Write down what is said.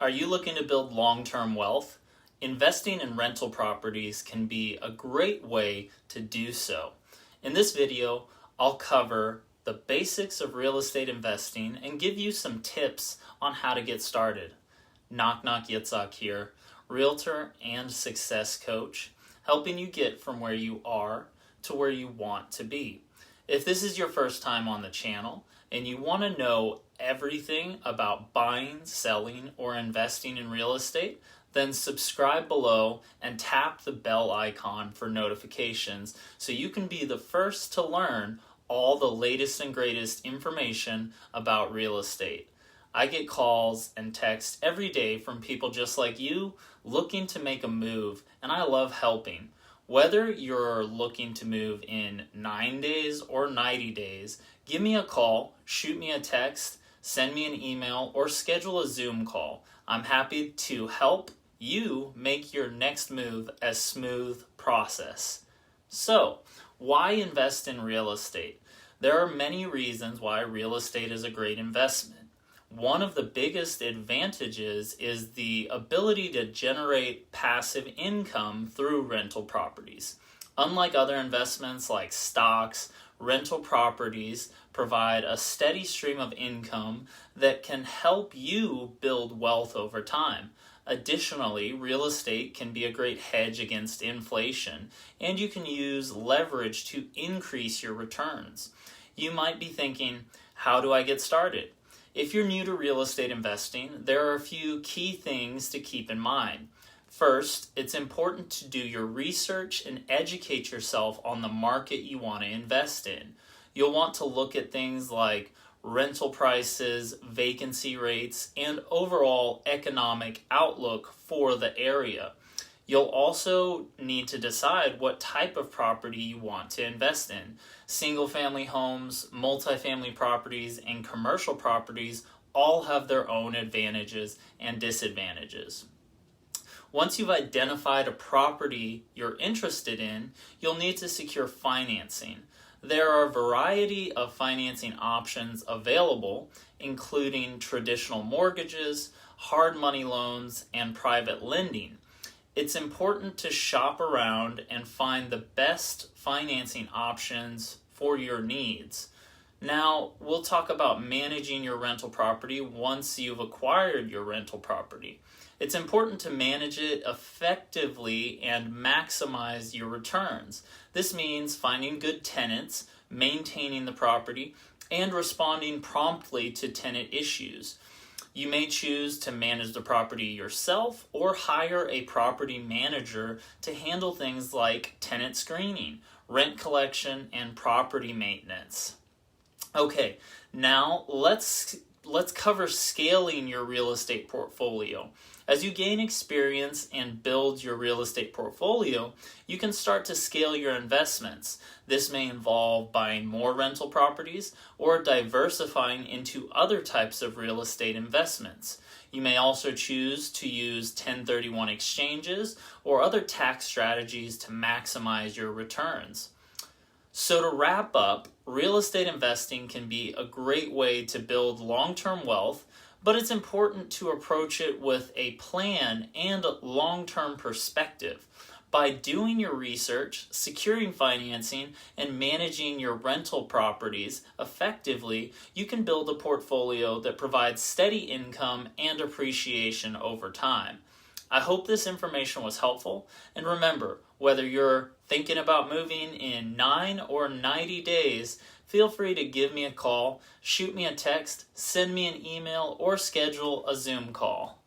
Are you looking to build long-term wealth? Investing in rental properties can be a great way to do so. In this video, I'll cover the basics of real estate investing and give you some tips on how to get started. Knock knock, Yitzchak here, realtor and success coach, helping you get from where you are to where you want to be. If this is your first time on the channel and you want to know everything about buying, selling, or investing in real estate, then subscribe below and tap the bell icon for notifications so you can be the first to learn all the latest and greatest information about real estate. I get calls and texts every day from people just like you looking to make a move, and I love helping. Whether you're looking to move in 9 days or 90 days, give me a call, shoot me a text, send me an email, or schedule a Zoom call. I'm happy to help you make your next move a smooth process. So, why invest in real estate? There are many reasons why real estate is a great investment. One of the biggest advantages is the ability to generate passive income through rental properties. Unlike other investments like stocks, rental properties provide a steady stream of income that can help you build wealth over time. Additionally, real estate can be a great hedge against inflation, and you can use leverage to increase your returns. You might be thinking, how do I get started? If you're new to real estate investing, there are a few key things to keep in mind. First, it's important to do your research and educate yourself on the market you want to invest in. You'll want to look at things like rental prices, vacancy rates, and overall economic outlook for the area. You'll also need to decide what type of property you want to invest in. Single-family homes, multifamily properties, and commercial properties all have their own advantages and disadvantages. Once you've identified a property you're interested in, you'll need to secure financing. There are a variety of financing options available, including traditional mortgages, hard money loans, and private lending. It's important to shop around and find the best financing options for your needs. Now, we'll talk about managing your rental property once you've acquired your rental property. It's important to manage it effectively and maximize your returns. This means finding good tenants, maintaining the property, and responding promptly to tenant issues. You may choose to manage the property yourself or hire a property manager to handle things like tenant screening, rent collection, and property maintenance. Okay, now let's cover scaling your real estate portfolio. As you gain experience and build your real estate portfolio, you can start to scale your investments. This may involve buying more rental properties or diversifying into other types of real estate investments. You may also choose to use 1031 exchanges or other tax strategies to maximize your returns. So to wrap up, real estate investing can be a great way to build long-term wealth, but it's important to approach it with a plan and a long-term perspective. By doing your research, securing financing, and managing your rental properties effectively, you can build a portfolio that provides steady income and appreciation over time. I hope this information was helpful, and remember, whether you're thinking about moving in 9 or 90 days, feel free to give me a call, shoot me a text, send me an email, or schedule a Zoom call.